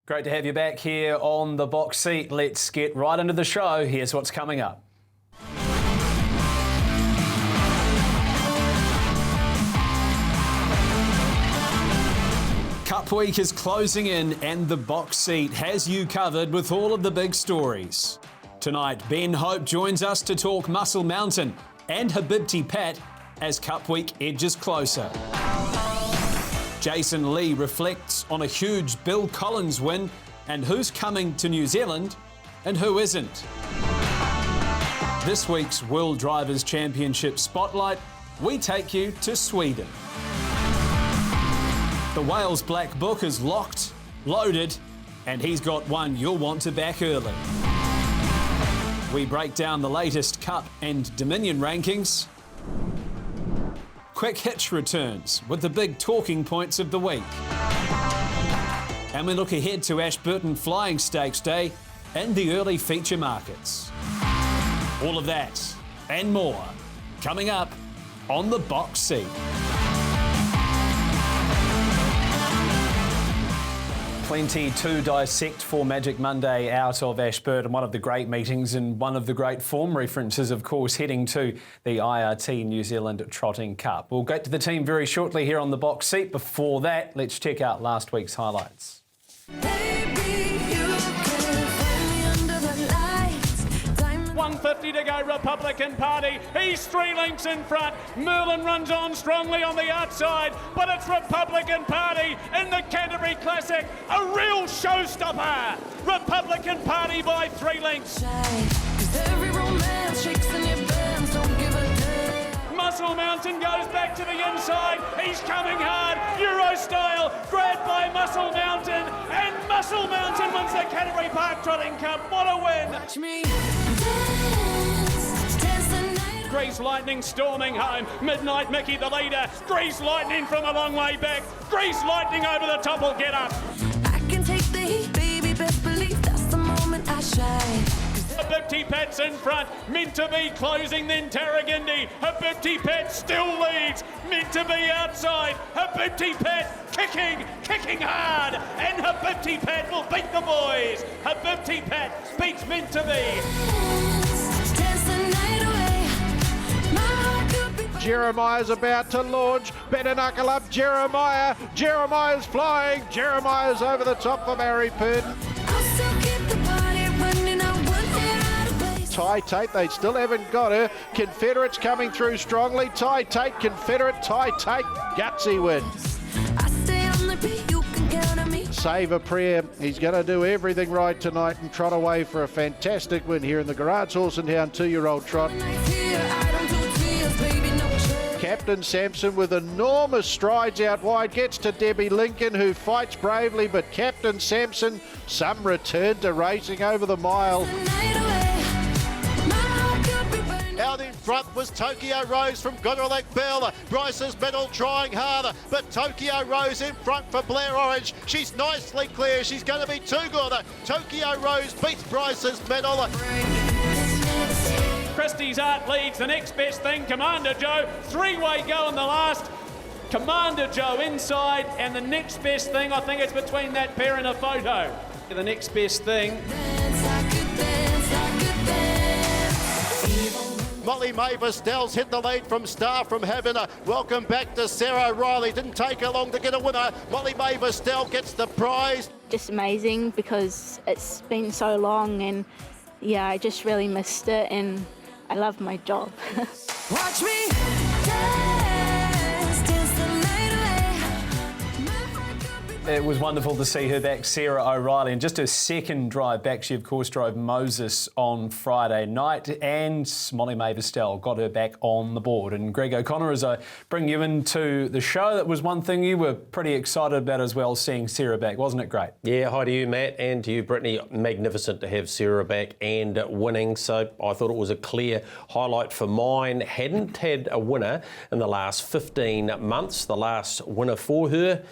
Great to have you back here on the box seat. Let's get right into the show. Here's what's coming up. Cup week is closing in and the box seat has you covered with all of the big stories. Tonight, Ben Hope joins us to talk Muscle Mountain and Habibti Pat as Cup week edges closer. Jason Lee reflects on a huge Bill Collins win and who's coming to New Zealand and who isn't. This week's World Drivers' Championship Spotlight, we take you to Sweden. The Wales Black Book is locked, loaded, and he's got one you'll want to back early. We break down the latest Cup and Dominion rankings. Quick Hitch returns with the big talking points of the week. And we look ahead to Ashburton Flying Stakes Day and the early feature markets. All of that and more coming up on the box seat. Plenty to dissect for Magic Monday out of Ashburton. One of the great meetings and one of the great form references, of course, heading to the IRT New Zealand Trotting Cup. We'll get to the team very shortly here on the box seat. Before that, let's check out last week's highlights. Baby, you can find me under the lights. 150 to go, Republican Party. He's 3 lengths in front. Merlin runs on strongly on the outside, but it's Republican Party in the Canterbury Clssic. A real showstopper. Republican Party by 3 lengths. 'Cause every romance shakes in your bands, don't give a damn. Muscle Mountain goes back to the inside. He's coming hard. Euro style. Grabbed by Muscle Mountain. And Muscle Mountain wins the Canterbury Park Trotting Cup. What a win. Watch me dance, dance the night. Grease Lightning storming home. Midnight Mickey the leader. Grease Lightning from a long way back. Grease Lightning over the top will get up. I can take the heat, baby, best believe that's the moment I shine. Habibti Pat's in front, meant to be closing, then Tarragindi. Habibti Pat still leads, meant to be outside. Habibti Pat kicking hard, and Habibti Pat will beat the boys. Habibti Pat beats meant to be. Dance the night away. My heart could be Jeremiah's about to launch. Better knuckle up, Jeremiah. Jeremiah's flying. Jeremiah's over the top for Mary Purden. I'll still keep the party running. I wouldn't get out of place. Ty Tate, they still haven't got her. Confederate's coming through strongly. Ty Tate, Confederate, Ty Tate. Gutsy win. I stay on the beat, you can count on me. Save a prayer. He's going to do everything right tonight and trot away for a fantastic win here in the Garage Horse and Hound 2-year-old trot. Nights here, I don't do tears, baby, no chance. Captain Sampson with enormous strides out wide gets to Debbie Lincoln, who fights bravely, but Captain Sampson, some return to racing over the mile. The night away. My heart could be burning. Out in front was Tokyo Rose from Godrelak Bell. Bryce's medal trying harder, but Tokyo Rose in front for Blair Orange. She's nicely clear. She's going to be too good. Tokyo Rose beats Bryce's medal. Christie's Art leads, the next best thing, Commander Joe. 3-way go in the last. Commander Joe inside, and the next best thing, I think it's between that pair and a photo. The next best thing. Dance, I could dance, I could dance. Molly Mavis Dells hit the lead from Star from Heaven. Welcome back to Sarah Riley. Didn't take her long to get a winner. Molly Mavis Dell gets the prize. Just amazing because it's been so long and yeah, I just really missed it and I love my job. Watch me dance, dance the night away. My heart could be It was wonderful to see her back, Sarah O'Reilly, and just her second drive back. She, of course, drove Moses on Friday night, and Molly Mavis Dell got her back on the board. And Greg O'Connor, as I bring you into the show, that was one thing you were pretty excited about as well, seeing Sarah back. Wasn't it great? Yeah, hi to you, Matt, and to you, Brittany. Magnificent to have Sarah back and winning, so I thought it was a clear highlight for mine. Hadn't had a winner in the last 15 months. The last winner for her,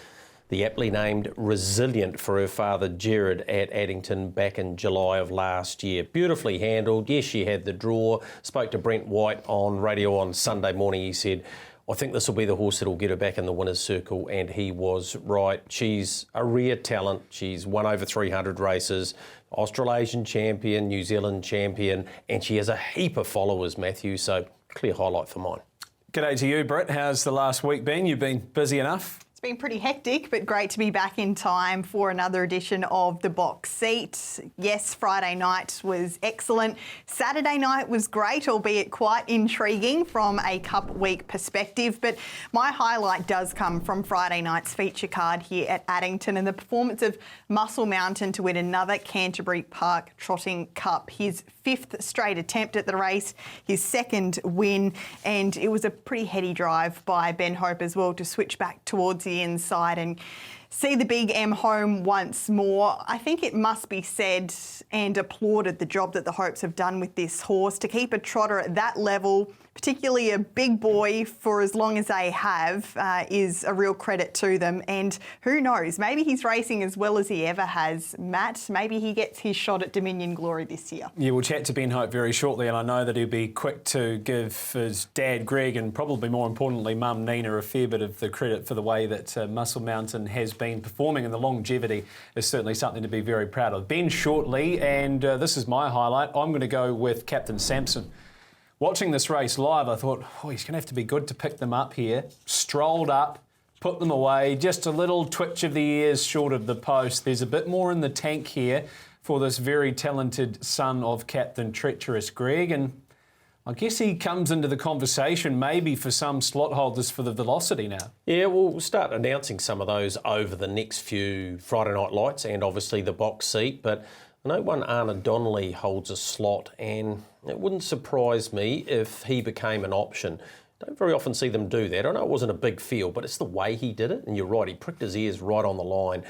the aptly named Resilient, for her father Jared at Addington back in July of last year. Beautifully handled. Yes, she had the draw. Spoke to Brent White on radio on Sunday morning. He said, I think this will be the horse that will get her back in the winner's circle, and he was right. She's a rare talent. She's won over 300 races, Australasian champion, New Zealand champion, and she has a heap of followers, Matthew, so clear highlight for mine. G'day to you, Britt. How's the last week been? You've been busy enough? It's been pretty hectic, but great to be back in time for another edition of The Box Seat. Yes, Friday night was excellent. Saturday night was great, albeit quite intriguing from a Cup week perspective. But my highlight does come from Friday night's feature card here at Addington and the performance of Muscle Mountain to win another Canterbury Park Trotting Cup. His 5th straight attempt at the race, his 2nd win, and it was a pretty heady drive by Ben Hope as well to switch back towards the inside and see the Big M home once more. I think it must be said and applauded the job that the Hopes have done with this horse to keep a trotter at that level, particularly a big boy for as long as they have, is a real credit to them. And who knows, maybe he's racing as well as he ever has. Matt, maybe he gets his shot at Dominion Glory this year. Yeah, we'll chat to Ben Hope very shortly, and I know that he'll be quick to give his dad Greg and probably more importantly mum Nina a fair bit of the credit for the way that Muscle Mountain has been performing, and the longevity is certainly something to be very proud of. Ben shortly, and this is my highlight. I'm going to go with Captain Samson. Watching this race live, I thought, oh, he's going to have to be good to pick them up here. Strolled up, put them away, just a little twitch of the ears short of the post. There's a bit more in the tank here for this very talented son of Captain Treacherous Greg, and I guess he comes into the conversation maybe for some slot holders for the Velocity now. Yeah, we'll start announcing some of those over the next few Friday Night Lights and obviously the box seat, but I know one Arna Donnelly holds a slot, and it wouldn't surprise me if he became an option. Don't very often see them do that. I know it wasn't a big field, but it's the way he did it. And you're right, he pricked his ears right on the line.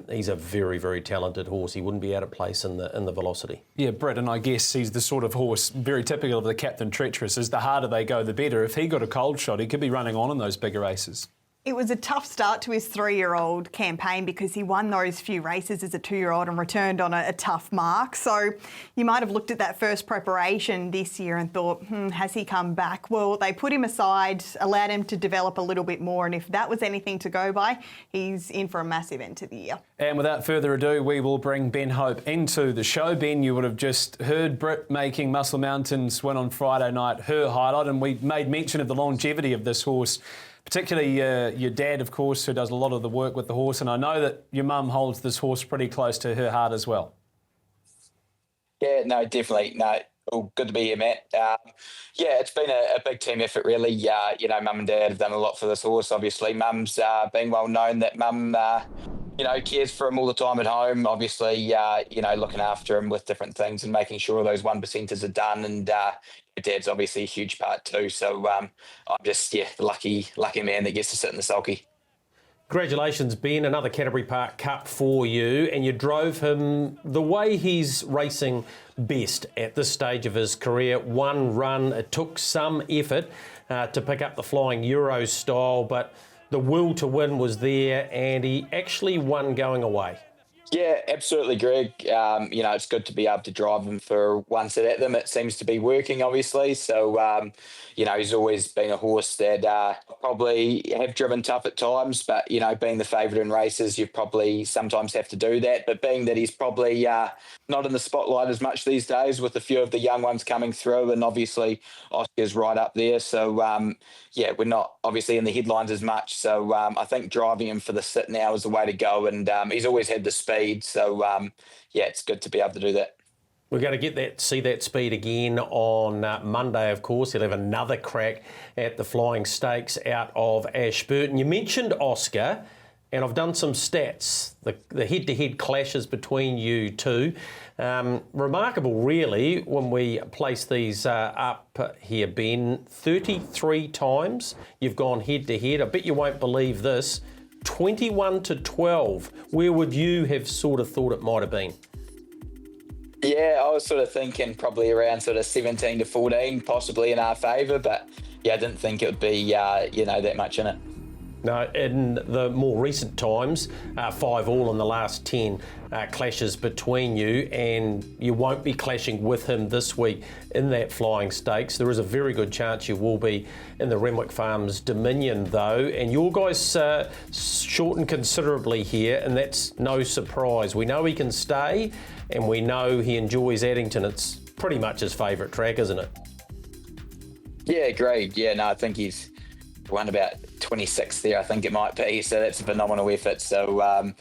He's a very, very talented horse. He wouldn't be out of place in the Velocity. Yeah, Brett, and I guess he's the sort of horse, very typical of the Captain Treacherous, is the harder they go, the better. If he got a cold shot, he could be running on in those bigger races. It was a tough start to his 3-year-old campaign because he won those few races as a 2-year-old and returned on a tough mark. So you might have looked at that first preparation this year and thought, has he come back? Well, they put him aside, allowed him to develop a little bit more. And if that was anything to go by, he's in for a massive end to the year. And without further ado, we will bring Ben Hope into the show. Ben, you would have just heard Britt making Muscle Mountain's win on Friday night her highlight, and we made mention of the longevity of this horse, particularly your dad, of course, who does a lot of the work with the horse. And I know that your mum holds this horse pretty close to her heart as well. Yeah, no, definitely. No, well, good to be here, Matt. Yeah, it's been a big team effort, really. Mum and dad have done a lot for this horse, obviously. Mum's been well known that mum, cares for him all the time at home, obviously, looking after him with different things and making sure those 1%ers are done. And dad's obviously a huge part too. So I'm just, the lucky man that gets to sit in the sulky. Congratulations, Ben. Another Canterbury Park Cup for you, and you drove him the way he's racing best at this stage of his career. One run, it took some effort to pick up the Flying Euro style, but the will to win was there, and he actually won going away. Yeah, absolutely, Greg. It's good to be able to drive him for one set at them. It seems to be working, obviously. So, he's always been a horse that probably have driven tough at times. But, being the favourite in races, you probably sometimes have to do that. But being that he's probably not in the spotlight as much these days with a few of the young ones coming through, and obviously Oscar's right up there. So, we're not obviously in the headlines as much. So I think driving him for the sit now is the way to go. And he's always had the speed. So, it's good to be able to do that. We're going to see that speed again on Monday, of course. He'll have another crack at the Flying Stakes out of Ashburton. You mentioned Oscar, and I've done some stats, the head-to-head clashes between you two. Remarkable, really, when we place these up here, Ben. 33 times you've gone head-to-head. I bet you won't believe this. 21-12. Where would you have sort of thought it might have been? Yeah, I was sort of thinking probably around sort of 17-14, possibly in our favour, but I didn't think it would be, that much in it. No, in the more recent times, 5-all in the last 10 clashes between you, and you won't be clashing with him this week in that Flying Stakes. There is a very good chance you will be in the Renwick Farms Dominion though, and your guys shorten considerably here, and that's no surprise. We know he can stay, and we know he enjoys Addington. It's pretty much his favourite track, isn't it? Yeah, agreed. Yeah, no, I think he's won about 26 there, I think it might be. So that's a phenomenal effort. So,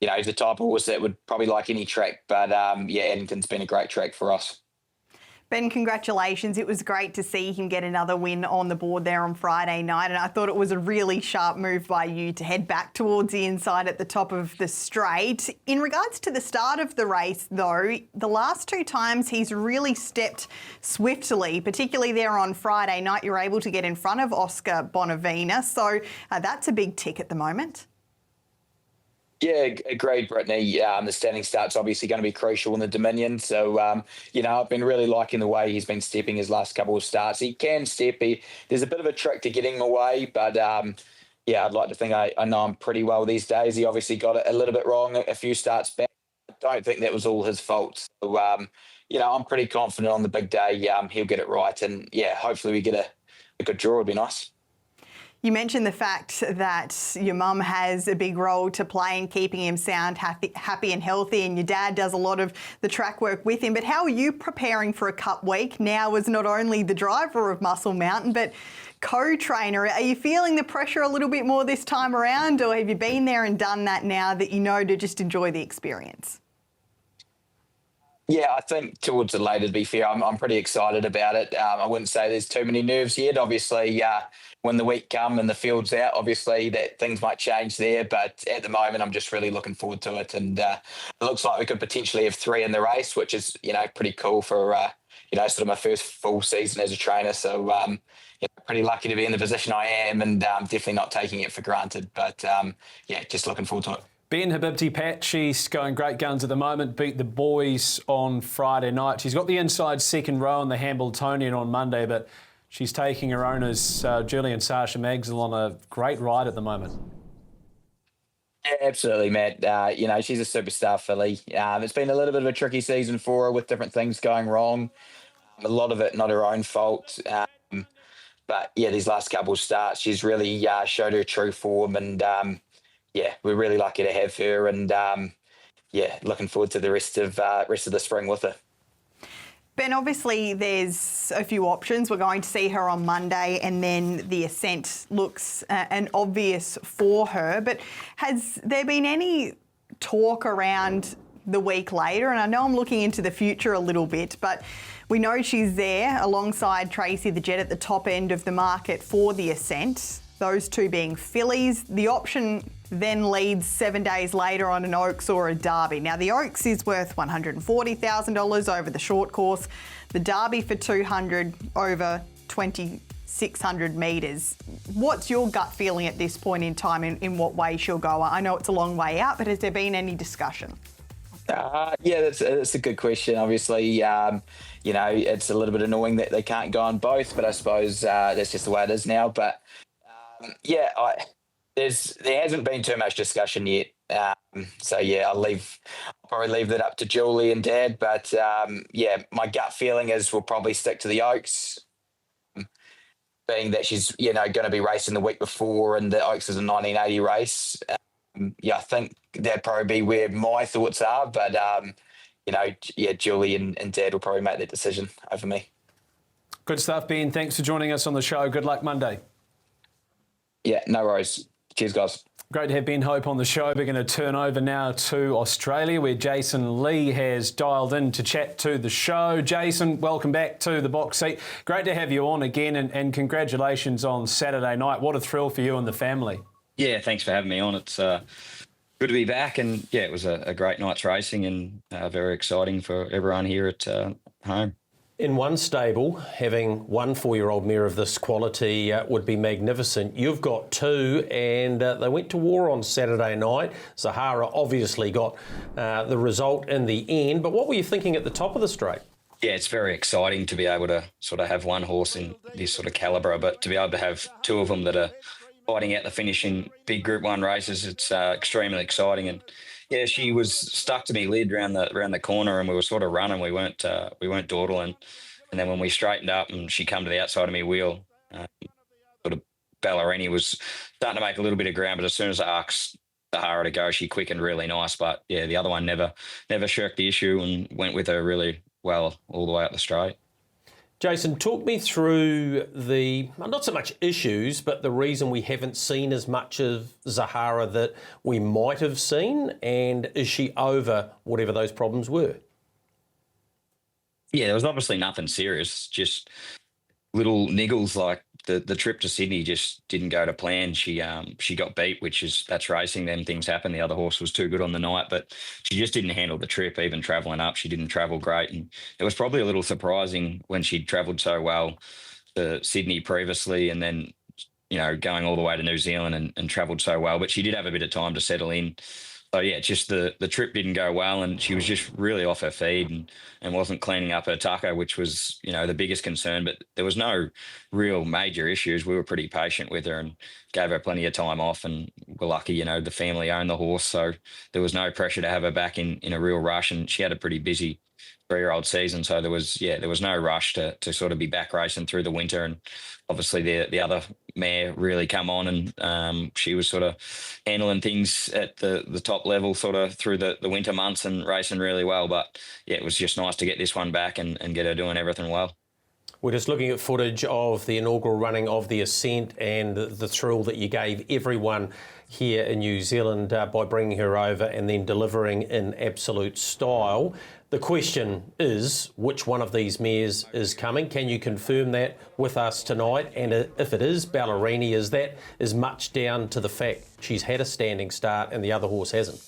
he's the type of horse that would probably like any track. But, Addington's been a great track for us. Ben, congratulations. It was great to see him get another win on the board there on Friday night, and I thought it was a really sharp move by you to head back towards the inside at the top of the straight. In regards to the start of the race, though, the last 2 times he's really stepped swiftly, particularly there on Friday night. You were able to get in front of Oscar Bonavina, so that's a big tick at the moment. Yeah, agreed, Brittany. The standing start's obviously going to be crucial in the Dominion. So, I've been really liking the way he's been stepping his last couple of starts. He can step. There's a bit of a trick to getting him away, but, I'd like to think I know him pretty well these days. He obviously got it a little bit wrong a few starts back. I don't think that was all his fault. So, I'm pretty confident on the big day he'll get it right. And, hopefully we get a good draw. It'd be nice. You mentioned the fact that your mum has a big role to play in keeping him sound, happy and healthy, and your dad does a lot of the track work with him. But how are you preparing for a Cup week now as not only the driver of Muscle Mountain, but co-trainer? Are you feeling the pressure a little bit more this time around, or have you been there and done that now that you know to just enjoy the experience? Yeah, I think towards the later, to be fair, I'm pretty excited about it. I wouldn't say there's too many nerves yet. Obviously, when the week comes and the field's out, obviously that things might change there. But at the moment, I'm just really looking forward to it. And it looks like we could potentially have 3 in the race, which is, pretty cool for, sort of my first full season as a trainer. So, pretty lucky to be in the position I am, and definitely not taking it for granted. But, just looking forward to it. Ben Habibti Pat, she's going great guns at the moment, beat the boys on Friday night. She's got the inside second row in the Hambletonian on Monday, but she's taking her owners, Julie and Sasha Magzel, on a great ride at the moment. Yeah, absolutely, Matt. She's a superstar filly. It's been a little bit of a tricky season for her with different things going wrong. A lot of it not her own fault. But, these last couple of starts, she's really showed her true form, and we're really lucky to have her, and looking forward to the rest of the spring with her. Ben, obviously there's a few options. We're going to see her on Monday, and then the Ascent looks an obvious for her. But has there been any talk around the week later? And I know I'm looking into the future a little bit, but we know she's there alongside Tracy the Jet at the top end of the market for the Ascent. Those two being fillies. The option then leads 7 days later on an Oaks or a Derby. Now, the Oaks is worth $140,000 over the short course. The Derby for $200 over 2,600 metres. What's your gut feeling at this point in time in what way she'll go? I know it's a long way out, but has there been any discussion? That's a good question. Obviously, it's a little bit annoying that they can't go on both, but I suppose that's just the way it is now. But there hasn't been too much discussion yet. I'll probably leave that up to Julie and Dad. But my gut feeling is we'll probably stick to the Oaks, being that she's going to be racing the week before, and the Oaks is a 1980 race. I think that'd probably be where my thoughts are. But Julie and Dad will probably make that decision over me. Good stuff, Ben. Thanks for joining us on the show. Good luck Monday. Yeah, no worries. Cheers, guys. Great to have Ben Hope on the show. We're going to turn over now to Australia, where Jason Lee has dialed in to chat to the show. Jason, welcome back to the box seat. Great to have you on again, and congratulations on Saturday night. What a thrill for you and the family. Yeah, thanks for having me on. It's good to be back, and it was a great night's racing, and very exciting for everyone here at home. In one stable, having one 4-year-old mare of this quality would be magnificent. You've got 2, and they went to war on Saturday night. Zahara obviously got the result in the end, but what were you thinking at the top of the straight? Yeah, it's very exciting to be able to sort of have one horse in this sort of calibre, but to be able to have 2 of them that are fighting out the finish in big Group 1 races. It's extremely exciting. And yeah, she was stuck to me lid around the corner, and we were sort of running. We weren't dawdling. And then when we straightened up and she come to the outside of me wheel, sort of Ballerini was starting to make a little bit of ground, but as soon as I asked Sahara to go, she quickened really nice. But yeah, the other one never shirked the issue and went with her really well all the way up the straight. Jason, talk me through the, not so much issues, but the reason we haven't seen as much of Zahara that we might have seen, and is she over whatever those problems were? Yeah, there was obviously nothing serious, just little niggles like the trip to Sydney just didn't go to plan. She got beat, that's racing. Then things happen. The other horse was too good on the night, but she just didn't handle the trip. Even travelling up, she didn't travel great, and it was probably a little surprising when she'd travelled so well to Sydney previously, and then going all the way to New Zealand and travelled so well. But she did have a bit of time to settle in. So yeah, just the trip didn't go well, and she was just really off her feed and wasn't cleaning up her tucker, which was the biggest concern. But there was no real major issues. We were pretty patient with her and gave her plenty of time off, and we're lucky, the family owned the horse, so there was no pressure to have her back in a real rush. And she had a pretty busy 3-year-old season, so there was no rush to sort of be back racing through the winter. And obviously the other mare really come on, and she was sort of handling things at the top level sort of through the winter months and racing really well. But yeah, it was just nice to get this one back and get her doing everything well. We're just looking at footage of the inaugural running of the Ascent and the thrill that you gave everyone here in New Zealand by bringing her over and then delivering in absolute style. The question is, which one of these mares is coming? Can you confirm that with us tonight? And if it is Ballerini, is that as much down to the fact she's had a standing start and the other horse hasn't?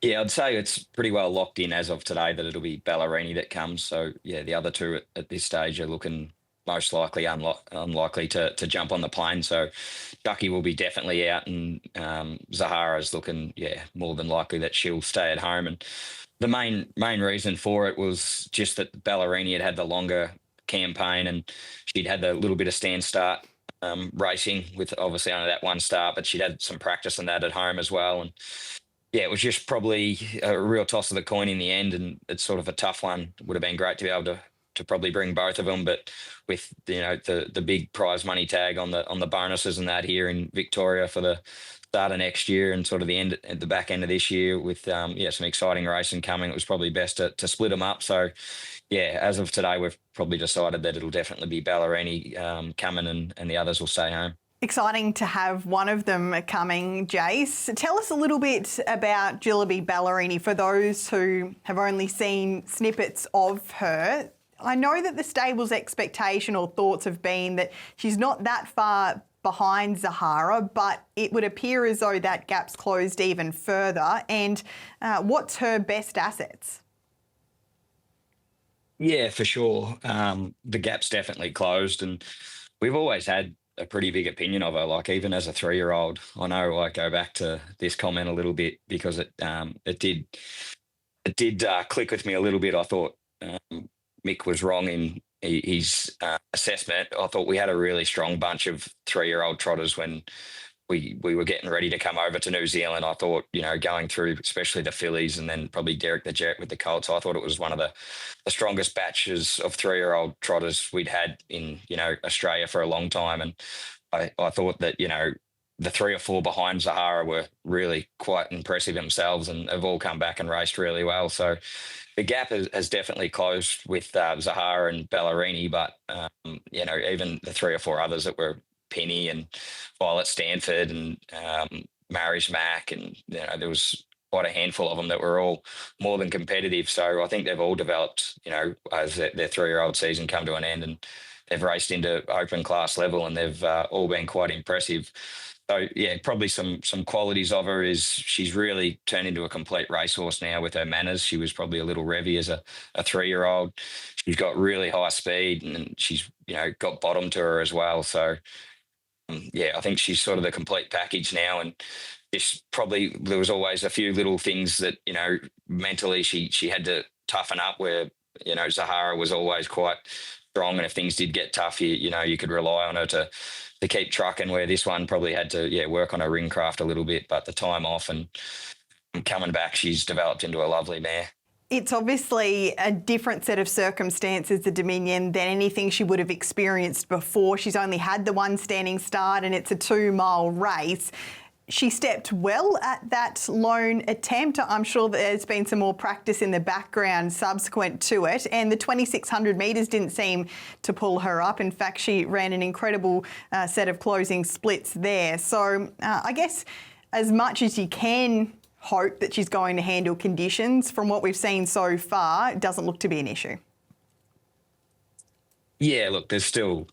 Yeah, I'd say it's pretty well locked in as of today that it'll be Ballerini that comes. So yeah, the other two at this stage are looking most likely unlikely to jump on the plane. So Ducky will be definitely out, and Zahara's looking, more than likely that she'll stay at home. And the main reason for it was just that Ballerini had the longer campaign, and she'd had the little bit of stand start racing with obviously only that one start, but she'd had some practice in that at home as well. And yeah, it was just probably a real toss of the coin in the end, and it's sort of a tough one. It would have been great to be able to probably bring both of them, but with the big prize money tag on the bonuses and that here in Victoria for the start of next year and sort of the back end of this year with some exciting racing coming, it was probably best to split them up. So yeah, as of today, we've probably decided that it'll definitely be Ballerini coming, and the others will stay home. Exciting to have one of them coming, Jace. Tell us a little bit about Jillaby Ballerini for those who have only seen snippets of her. I know that the stable's expectation or thoughts have been that she's not that far behind Zahara, but it would appear as though that gap's closed even further. And what's her best assets? Yeah, for sure. The gap's definitely closed, and we've always had a pretty big opinion of her. Like even as a 3-year-old, I know I go back to this comment a little bit because it did click with me a little bit. I thought Mick was wrong in his assessment. I thought we had a really strong bunch of 3-year-old trotters when we were getting ready to come over to New Zealand. I thought, going through especially the fillies and then probably Derek the Jet with the colts, I thought it was one of the strongest batches of 3-year-old trotters we'd had in, Australia for a long time. And I thought that, the 3 or 4 behind Zahara were really quite impressive themselves and have all come back and raced really well. So the gap has definitely closed with Zahara and Ballerini, but, even the 3 or 4 others that were Penny and Violet Stanford and Mary's Mac, and there was quite a handful of them that were all more than competitive. So I think they've all developed, as their 3-year-old season come to an end, and they've raced into open class level, and they've all been quite impressive. So yeah, probably some qualities of her is she's really turned into a complete racehorse now with her manners. She was probably a little revvy as a 3-year-old. She's got really high speed, and she's got bottom to her as well. So I think she's sort of the complete package now. And just probably there was always a few little things that mentally she had to toughen up. Where Zahara was always quite strong, and if things did get tough, you could rely on her to keep trucking, where this one probably had to work on her ring craft a little bit, but the time off and coming back, she's developed into a lovely mare. It's obviously a different set of circumstances, the Dominion, than anything she would have experienced before. She's only had the one standing start and it's a 2-mile race. She stepped well at that lone attempt. I'm sure that there's been some more practice in the background subsequent to it, and the 2,600 metres didn't seem to pull her up. In fact, she ran an incredible set of closing splits there. So I guess as much as you can hope that she's going to handle conditions, from what we've seen so far, it doesn't look to be an issue. Yeah, look, there's still,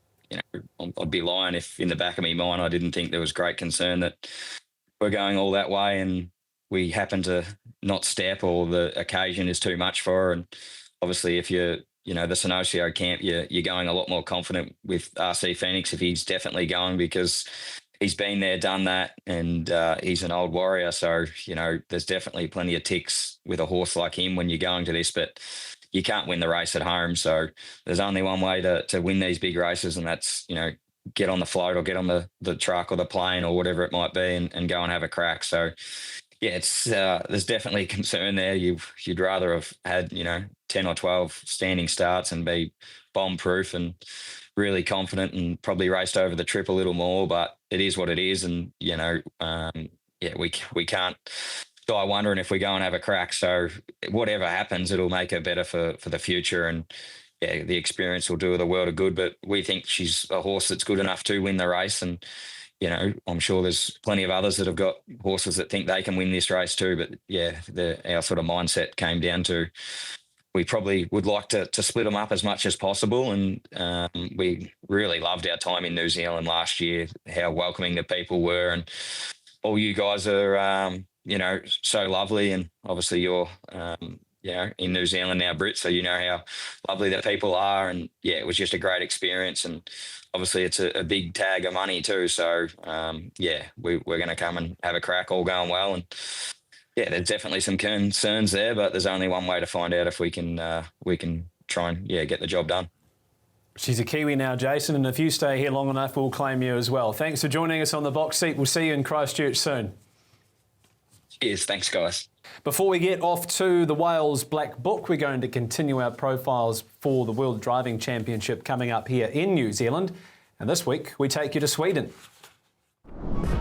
I'd be lying if in the back of my mind I didn't think there was great concern that we're going all that way and we happen to not step or the occasion is too much for her. And obviously if you're, the Sanocio camp, you're going a lot more confident with RC Phoenix if he's definitely going, because he's been there, done that, and he's an old warrior. So, there's definitely plenty of ticks with a horse like him when you're going to this, but you can't win the race at home. So there's only one way to win these big races, and that's, get on the float or get on the truck or the plane or whatever it might be and go and have a crack. So, yeah, it's there's definitely concern there. You'd rather have had, 10 or 12 standing starts and be bomb-proof and really confident and probably raced over the trip a little more, but it is what it is. And, we can't die wondering if we go and have a crack. So whatever happens, it'll make her better for the future. And the experience will do her the world of good, but we think she's a horse that's good enough to win the race. And, I'm sure there's plenty of others that have got horses that think they can win this race too. But our sort of mindset came down to, we probably would like to split them up as much as possible. And we really loved our time in New Zealand last year, how welcoming the people were. And all you guys are, so lovely. And obviously you're, in New Zealand now, Britt, so you know how lovely the people are. And it was just a great experience. And obviously it's a big tag of money too. So, we're going to come and have a crack, all going well. And there's definitely some concerns there, but there's only one way to find out if we can try and get the job done. She's a Kiwi now, Jason, and if you stay here long enough, we'll claim you as well. Thanks for joining us on the box seat. We'll see you in Christchurch soon. Cheers. Thanks, guys. Before we get off to the Wales Black Book, we're going to continue our profiles for the World Driving Championship coming up here in New Zealand. And this week, we take you to Sweden.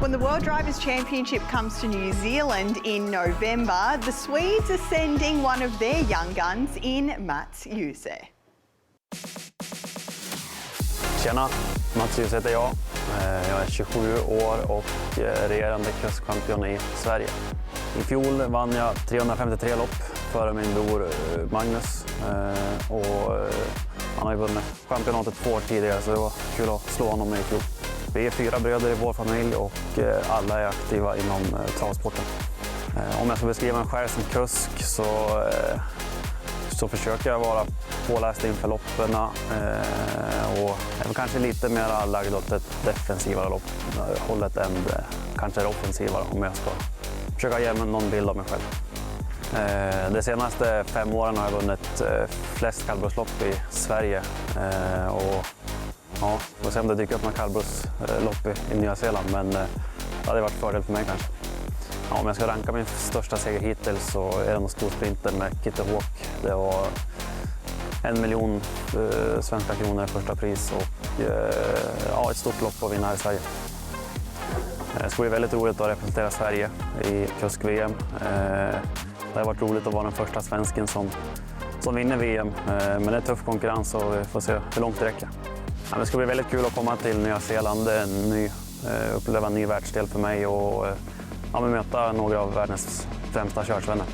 When the World Drivers' Championship comes to New Zealand in November, the Swedes are sending one of their young guns in Mats Djuse. Tjena, Mats Djuse heter jag. Jag är 27 år och regerande kuskchampion i Sverige. I fjol vann jag 353 lopp före min bror Magnus. Och han har ju vunnit championatet 2 år tidigare, så det var kul att slå honom i fjol. Vi är 4 bröder i vår familj och alla är aktiva inom travsporten. Om jag ska beskriva mig själv som kusk så försöker jag vara påläst inför loppen och är kanske lite mer anlagd åt ett defensivare hållet än kanske det offensivare, om jag ska försöka ge mig någon bild av mig själv. De senaste 5 åren har jag vunnit flest kallblodslopp i Sverige och får se om det dyker upp några kallblodslopp i Nya Zeeland, men det hade varit fördel för mig kanske. Om jag ska ranka min största seger hittills så är det nog storsprinten med Kitty Hawk. Det var 1 miljon svenska kronor i första pris och ett stort lopp att vinna här i Sverige. Det ska bli väldigt roligt att representera Sverige i kusk-VM. Det har varit roligt att vara den första svensken som vinner VM, men det är tuff konkurrens och vi får se hur långt det räcker. Det ska bli väldigt kul att komma till Nya Zeeland, uppleva en ny världsdel för mig och möta några av världens främsta körsvänner.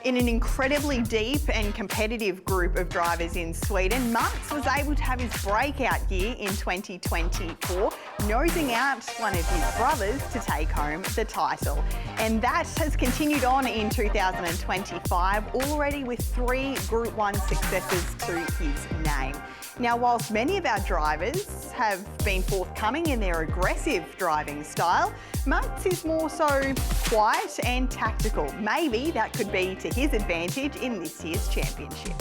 In an incredibly deep and competitive group of drivers in Sweden, Mats was able to have his breakout year in 2024, nosing out one of his brothers to take home the title. And that has continued on in 2025, already with 3 Group 1 successes to his name. Now, whilst many of our drivers have been forthcoming in their aggressive driving style, Mats is more so quiet and tactical. Maybe that could be to his advantage in this year's championship.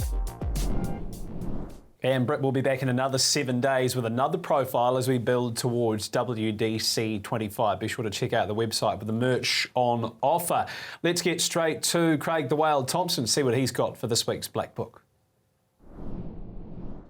And Britt will be back in another 7 days with another profile as we build towards WDC 25. Be sure to check out the website with the merch on offer. Let's get straight to Craig the Whale Thompson, see what he's got for this week's Black Book.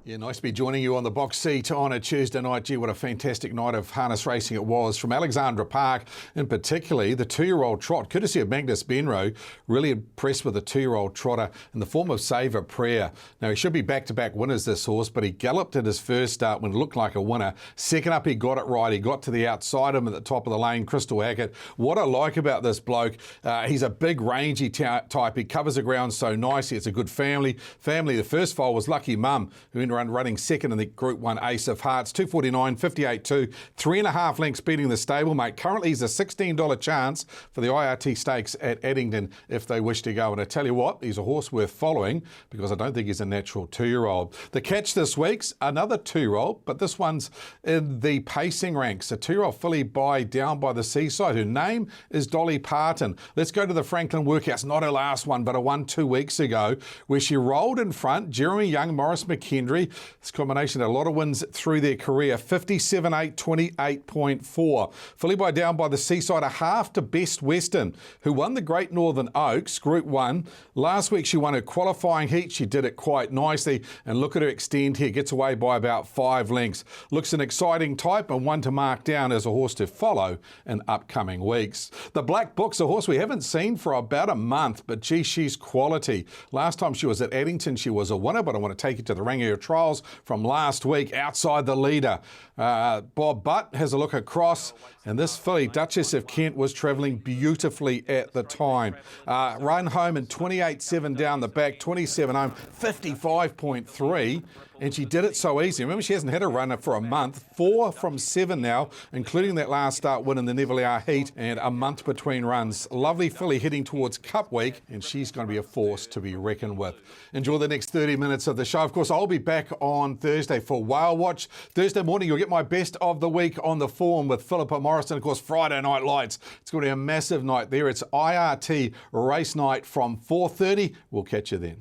Yeah, nice to be joining you on the box seat on a Tuesday night. Gee, what a fantastic night of harness racing it was from Alexandra Park, and particularly the 2-year-old trot, courtesy of Magnus Benroe. Really impressed with the 2-year-old trotter in the form of Save a Prayer. Now, he should be back-to-back winners, this horse, but he galloped at his first start when it looked like a winner. Second up, he got it right. He got to the outside of him at the top of the lane, Crystal Hackett. What I like about this bloke, he's a big, rangy type. He covers the ground so nicely. It's a good family. The first foal was Lucky Mum, who ended running second in the Group 1 Ace of Hearts, 249, 58.2, 3.5 lengths beating the stablemate. Currently, he's a $16 chance for the IRT Stakes at Addington if they wish to go. And I tell you what, he's a horse worth following because I don't think he's a natural 2-year-old. The catch this week's another 2-year-old, but this one's in the pacing ranks. A 2-year-old filly down by the seaside. Her name is Dolly Parton. Let's go to the Franklin Workhouse. Not her last one, but a one 2 weeks ago where she rolled in front. Jeremy Young, Maurice McKendry. This combination had a lot of wins through their career. 57.8, 28.4. Filly down by the seaside, a half to Best Western, who won the Great Northern Oaks Group 1. Last week she won her qualifying heat. She did it quite nicely. And look at her extend here. Gets away by about 5 lengths. Looks an exciting type and one to mark down as a horse to follow in upcoming weeks. The Black Book's a horse we haven't seen for about a month, but gee, she's quality. Last time she was at Addington, she was a winner, but I want to take you to the Rangiora Trials from last week outside the leader. Bob Butt has a look across, and this filly, Duchess of Kent, was travelling beautifully at the time. Run home in 28.7 down the back, 27 home, 55.3. And she did it so easy. Remember, she hasn't had a runner for a month. 4 from 7 now, including that last start win in the Neville Heat, and a month between runs. Lovely filly heading towards Cup Week, and she's going to be a force to be reckoned with. Enjoy the next 30 minutes of the show. Of course, I'll be back on Thursday for Whale Watch. Thursday morning, you'll get my best of the week on the form with Philippa Morrison. Of course, Friday Night Lights. It's going to be a massive night there. It's IRT race night from 4:30. We'll catch you then.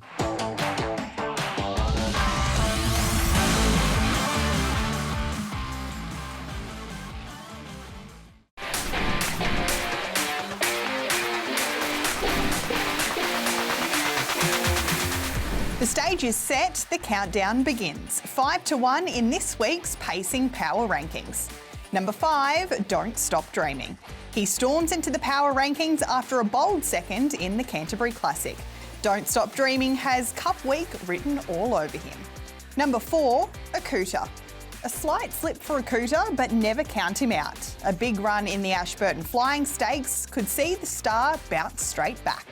The stage is set, the countdown begins. 5 to 1 in this week's Pacing Power Rankings. Number 5, Don't Stop Dreaming. He storms into the power rankings after a bold second in the Canterbury Clssic. Don't Stop Dreaming has Cup Week written all over him. Number 4, Akuta. A slight slip for Akuta, but never count him out. A big run in the Ashburton Flying Stakes could see the star bounce straight back.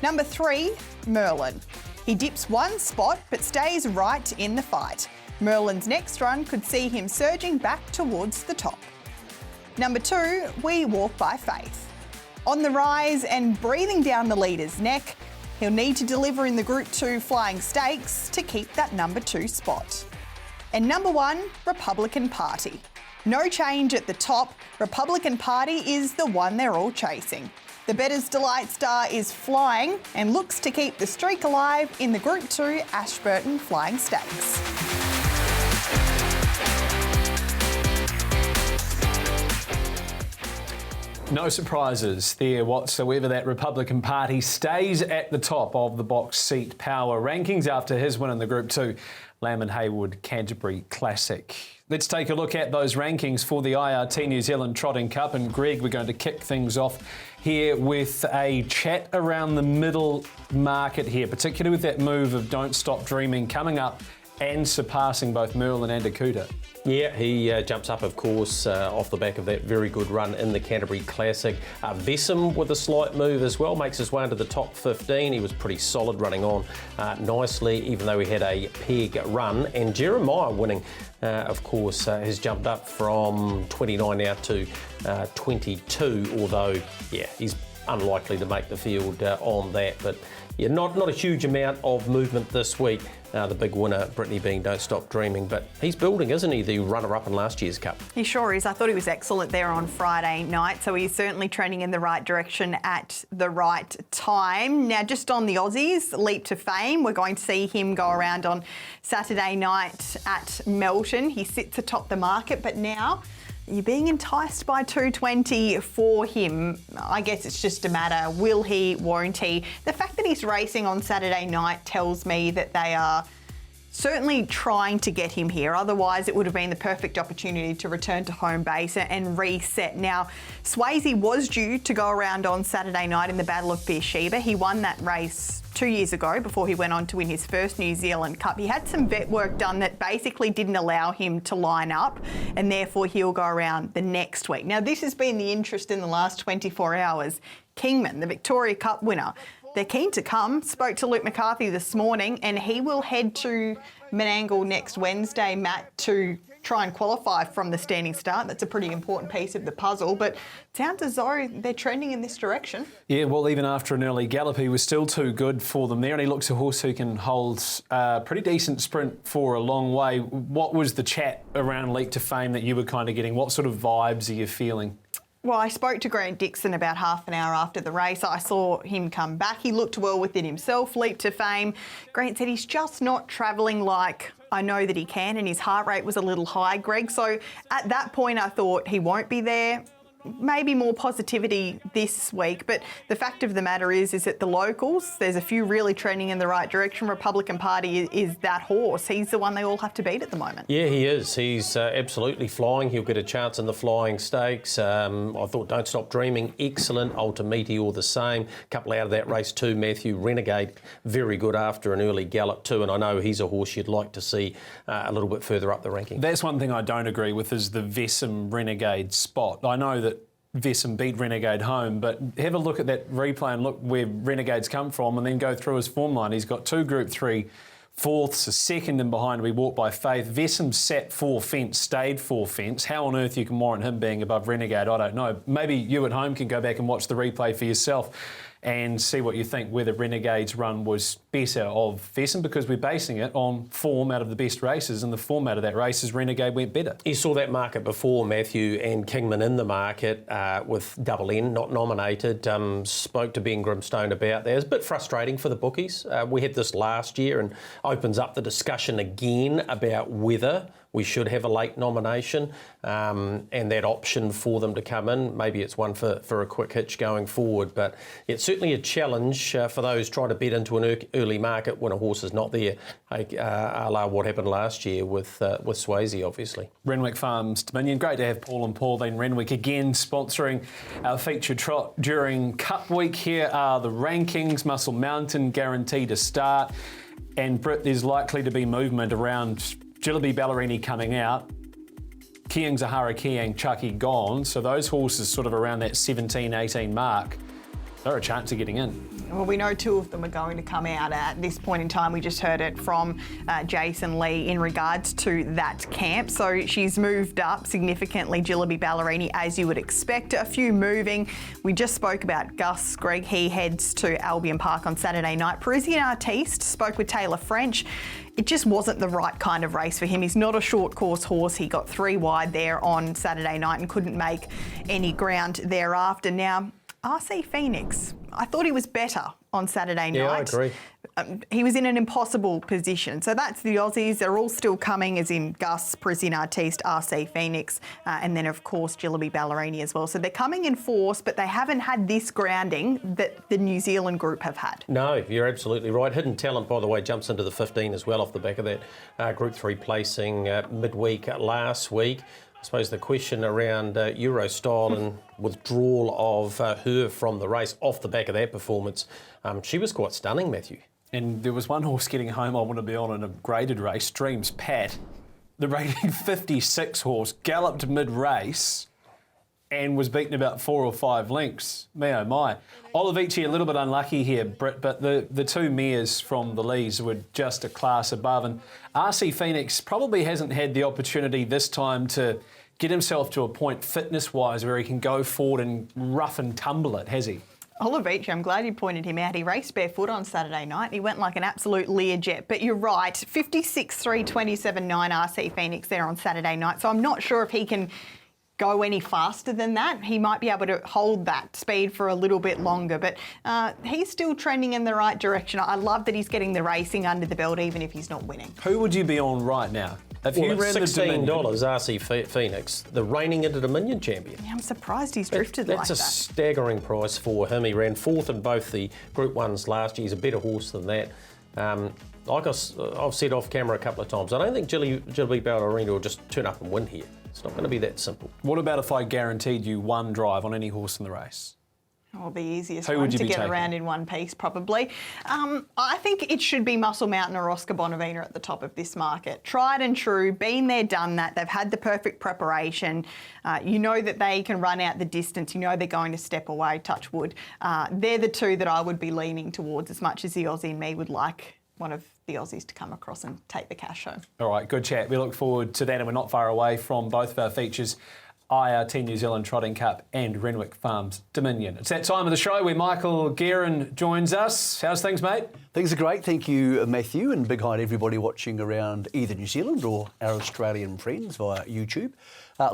Number 3, Merlin. He dips one spot but stays right in the fight. Merlin's next run could see him surging back towards the top. Number 2, We Walk by Faith. On the rise and breathing down the leader's neck, he'll need to deliver in the Group 2 Flying Stakes to keep that number 2 spot. And number 1, Republican Party. No change at the top. Republican Party is the one they're all chasing. The Bettor's Delight star is flying and looks to keep the streak alive in the Group 2 Ashburton Flying Stakes. No surprises there whatsoever. That Republican Party stays at the top of the box seat power rankings after his win in the Group 2 Lamb and Haywood Canterbury Clssic. Let's take a look at those rankings for the IRT New Zealand Trotting Cup. And Greg, we're going to kick things off here with a chat around the middle market here, particularly with that move of Don't Stop Dreaming coming up and surpassing both Merlin and Akuta. Yeah, he jumps up, of course, off the back of that very good run in the Canterbury Clssic. Vessem with a slight move as well, makes his way into the top 15. He was pretty solid running on nicely, even though he had a peg run. And Jeremiah winning, of course, has jumped up from 29 now to 22, although, yeah, he's unlikely to make the field on that. But yeah, not a huge amount of movement this week. The big winner, Brittany, being Don't Stop Dreaming. But he's building, isn't he, the runner-up in last year's Cup? He sure is. I thought he was excellent there on Friday night, so he's certainly trending in the right direction at the right time. Now, just on the Aussies, Leap to Fame, we're going to see him go around on Saturday night at Melton. He sits atop the market, but now you're being enticed by 220 for him. I guess it's just a matter, will he, won't he? The fact that he's racing on Saturday night tells me that they are certainly trying to get him here. Otherwise, it would have been the perfect opportunity to return to home base and reset. Now, Swayze was due to go around on Saturday night in the Battle of Beersheba. He won that race 2 years ago before he went on to win his first New Zealand Cup. He had some vet work done that basically didn't allow him to line up, and therefore he'll go around the next week. Now, this has been the interest in the last 24 hours. Kingman, the Victoria Cup winner, they're keen to come. Spoke to Luke McCarthy this morning, and he will head to Menangle next Wednesday, Matt, to try and qualify from the standing start. That's a pretty important piece of the puzzle, but it sounds as though they're trending in this direction. Yeah, well, even after an early gallop, he was still too good for them there, and he looks a horse who can hold a pretty decent sprint for a long way. What was the chat around Leap to Fame that you were kind of getting? What sort of vibes are you feeling? Well, I spoke to Grant Dixon about half an hour after the race. I saw him come back. He looked well within himself, Leap to Fame. Grant said he's just not travelling like I know that he can, and his heart rate was a little high, Greg. So at that point, I thought he won't be there. Maybe more positivity this week, but the fact of the matter is that the locals, there's a few really trending in the right direction. Republican Party is that horse. He's the one they all have to beat at the moment. Yeah, he is. He's absolutely flying. He'll get a chance in the Flying Stakes. I thought Don't Stop Dreaming, excellent. Ultimeteor the same. Couple out of that race too. Matthew Renegade, very good after an early gallop too. And I know he's a horse you'd like to see a little bit further up the ranking. That's one thing I don't agree with is the Vessam Renegade spot. I know that Vessam beat Renegade home, but have a look at that replay and look where Renegade's come from and then go through his form line. He's got 2 Group 3 fourths, a second and behind we walk by faith. Vessam sat 4 fence, stayed 4 fence. How on earth you can warrant him being above Renegade, I don't know. Maybe you at home can go back and watch the replay for yourself and see what you think, whether Renegade's run was better of Vessam, because we're basing it on form out of the best races, and the form out of that race is Renegade went better. You saw that market before, Matthew, and Kingman in the market with Double N not nominated. Spoke to Ben Grimstone about that. It's a bit frustrating for the bookies. We had this last year and opens up the discussion again about whether we should have a late nomination and that option for them to come in. Maybe it's one for a quick hitch going forward, but it's certainly a challenge for those trying to bet into an early market when a horse is not there, a la what happened last year with Swayze, obviously. Renwick Farms Dominion. Great to have Paul and Pauline Renwick again sponsoring our feature trot during Cup Week. Here are the rankings. Muscle Mountain guaranteed to start. And Britt, there's likely to be movement around Jillaby Ballerini coming out, Kiang Zahara Kiang Chucky gone, so those horses sort of around that 17, 18 mark, they're a chance of getting in. Well, we know 2 of them are going to come out at this point in time. We just heard it from Jason Lee in regards to that camp. So she's moved up significantly, Jillaby Ballerini, as you would expect. A few moving. We just spoke about Gus, Greg. He heads to Albion Park on Saturday night. Parisian Artiste spoke with Taylor French. It just wasn't the right kind of race for him. He's not a short course horse. He got 3 wide there on Saturday night and couldn't make any ground thereafter. Now, RC Phoenix, I thought he was better on Saturday night. Yeah, I agree. He was in an impossible position. So that's the Aussies. They're all still coming, as in Gus, Parisian Artiste, RC Phoenix, and then, of course, Jillaby Ballerini as well. So they're coming in force, but they haven't had this grounding that the New Zealand group have had. No, you're absolutely right. Hidden Talent, by the way, jumps into the 15 as well off the back of that Group 3 placing midweek last week. I suppose the question around Eurostyle and withdrawal of her from the race off the back of that performance, she was quite stunning, Matthew. And there was one horse getting home I want to be on in a graded race, Dreams Pat. The rating 56 horse galloped mid-race and was beaten about 4 or 5 lengths. Me oh my. Olivici a little bit unlucky here, Britt, but the 2 mares from the Lees were just a class above. And RC Phoenix probably hasn't had the opportunity this time to get himself to a point fitness-wise where he can go forward and rough and tumble it, has he? Olivici, I'm glad you pointed him out. He raced barefoot on Saturday night. He went like an absolute Learjet. But you're right, 56.3, 27.9 RC Phoenix there on Saturday night. So I'm not sure if he can go any faster than that. He might be able to hold that speed for a little bit longer, but he's still trending in the right direction. I love that he's getting the racing under the belt, even if he's not winning. Who would you be on right now? If you ran the $16, Dominion, RC Phoenix, the reigning Inter-Dominion champion. Yeah, I'm surprised he's drifted like that. That's a staggering price for him. He ran 4th in both the Group 1s last year. He's a better horse than that. Like I've said off camera a couple of times, I don't think Gilby Ballerina will just turn up and win here. It's not going to be that simple. what about if I guaranteed you one drive on any horse in the race? Well, the easiest Who one would you to be get taking? around in one piece, probably. I think it should be Muscle Mountain or Oscar Bonavina at the top of this market. Tried and true, been there, done that. They've had the perfect preparation. You know that they can run out the distance. You know they're going to step away, touch wood. They're the two that I would be leaning towards as much as the Aussie in me would like one of the Aussies to come across and take the cash home. All right, good chat. We look forward to that, and we're not far away from both of our features, IRT New Zealand Trotting Cup and Renwick Farms Dominion. It's that time of the show where Michael Guerin joins us. How's things, mate? Things are great, thank you, Matthew, and big hi to everybody watching around either New Zealand or our Australian friends via YouTube.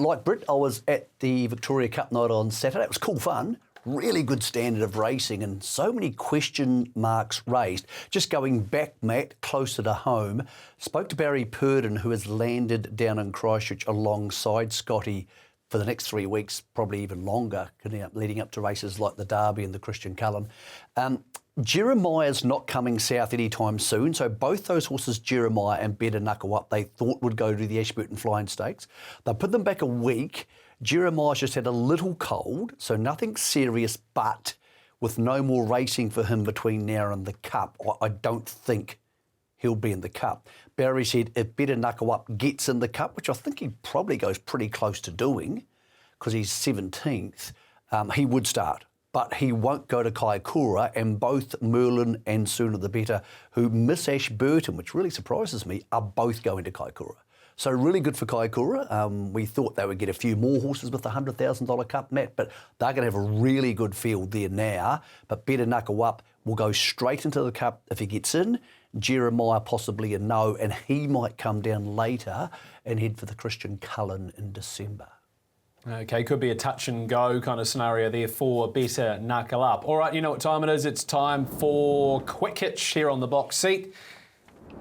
Like Britt, I was at the Victoria Cup night on Saturday. It was cool fun. Really good standard of racing and so many question marks raised. Just going back, Matt, closer to home, spoke to Barry Purdon, who has landed down in Christchurch alongside Scotty for the next 3 weeks, probably even longer, leading up to races like the Derby and the Christian Cullen. Jeremiah's not coming south anytime soon, so both those horses, Jeremiah and Better Knuckle Up, they thought would go to the Ashburton Flying Stakes. They put them back a week. Jeremiah's just had a little cold, so nothing serious, but with no more racing for him between now and the Cup, I don't think he'll be in the Cup. Barry said if Better Knuckle Up gets in the Cup, which I think he probably goes pretty close to doing, because he's 17th, he would start. But he won't go to Kaikoura, and both Merlin and Sooner the Better, who miss Ashburton, which really surprises me, are both going to Kaikoura. So really good for Kaikoura. We thought they would get a few more horses with the $100,000 Cup, Matt, but they're going to have a really good field there now. But Better Knuckle Up will go straight into the Cup if he gets in. Jeremiah possibly a no, and he might come down later and head for the Christian Cullen in December. Okay, could be a touch and go kind of scenario there for Better Knuckle Up. All right, you know what time it is. It's time for Quick Hitch here on the box seat.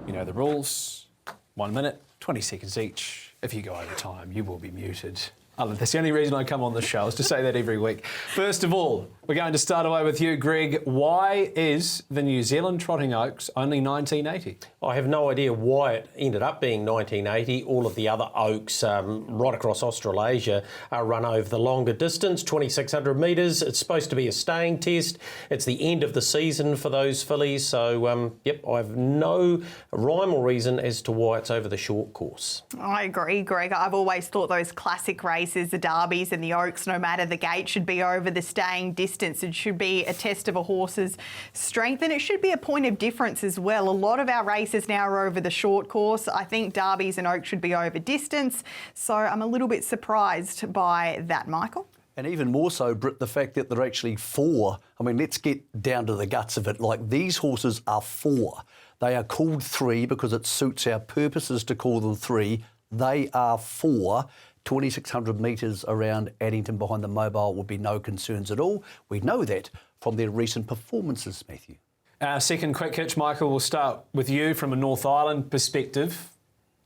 You know the rules. 1 minute, 20 seconds each. If you go over time, you will be muted. That's the only reason I come on the show, is to say that every week. First of all, we're going to start away with you, Greg. Why is the New Zealand Trotting Oaks only 1980? I have no idea why it ended up being 1980. All of the other Oaks right across Australasia are run over the longer distance, 2,600 metres. It's supposed to be a staying test. It's the end of the season for those fillies. So, yep, I have no rhyme or reason as to why it's over the short course. I agree, Greg. I've always thought those classic races, the Derbies and the Oaks, no matter the gate, should be over the staying distance. It should be a test of a horse's strength, and it should be a point of difference as well. A lot of our races now are over the short course. I think Derbies and Oaks should be over distance, so I'm a little bit surprised by that, Michael. And even more so, Britt, the fact that they're actually 4. I mean, let's get down to the guts of it. Like, these horses are 4. They are called 3 because it suits our purposes to call them 3. They are 4. 2,600 metres around Addington behind the mobile would be no concerns at all. We know that from their recent performances, Matthew. Our second Quick Hitch, Michael, we'll start with you from a North Island perspective.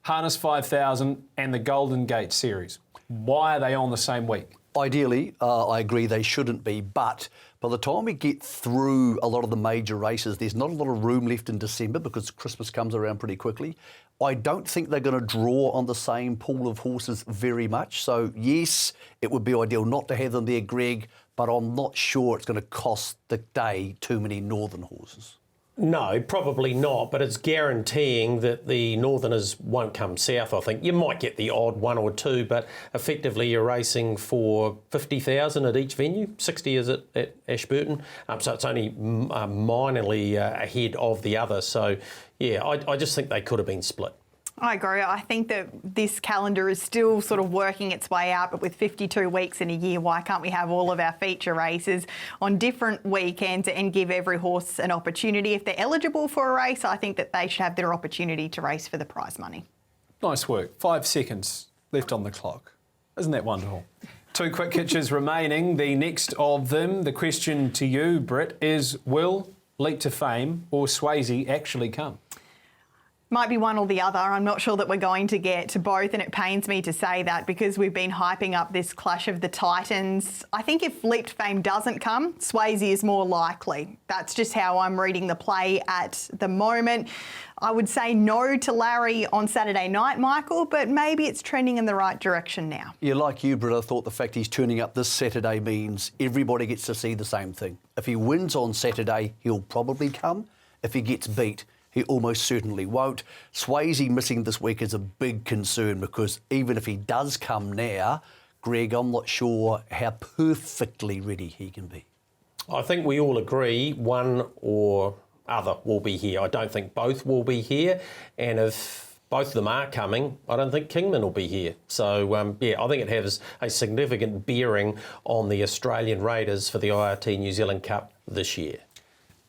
Harness 5000 and the Golden Gate Series. Why are they on the same week? Ideally, I agree they shouldn't be, but by the time we get through a lot of the major races, there's not a lot of room left in December because Christmas comes around pretty quickly. I don't think they're going to draw on the same pool of horses very much. So, yes, it would be ideal not to have them there, Greg, but I'm not sure it's going to cost the day too many northern horses. No, probably not, but it's guaranteeing that the Northerners won't come south, I think. You might get the odd 1 or 2, but effectively you're racing for 50,000 at each venue. 60 is at Ashburton, so it's only minorly ahead of the other. So, yeah, I just think they could have been split. I agree. I think that this calendar is still sort of working its way out, but with 52 weeks in a year, why can't we have all of our feature races on different weekends and give every horse an opportunity? If they're eligible for a race, I think that they should have their opportunity to race for the prize money. Nice work. 5 seconds left on the clock. Isn't that wonderful? 2 quick hitches remaining. The next of them, the question to you, Britt, is will Leap to Fame or Swayze actually come? Might be one or the other. I'm not sure that we're going to get both, and it pains me to say that because we've been hyping up this clash of the Titans. I think if Leap to Fame doesn't come, Swayze is more likely. That's just how I'm reading the play at the moment. I would say no to Larry on Saturday night, Michael, but maybe it's trending in the right direction now. Yeah, like you, Britt, I thought the fact he's turning up this Saturday means everybody gets to see the same thing. If he wins on Saturday, he'll probably come. If he gets beat, he almost certainly won't. Swayze missing this week is a big concern because even if he does come now, Greg, I'm not sure how perfectly ready he can be. I think we all agree one or other will be here. I don't think both will be here. And if both of them are coming, I don't think Kingman will be here. So, yeah, I think it has a significant bearing on the Australian Raiders for the IRT New Zealand Cup this year.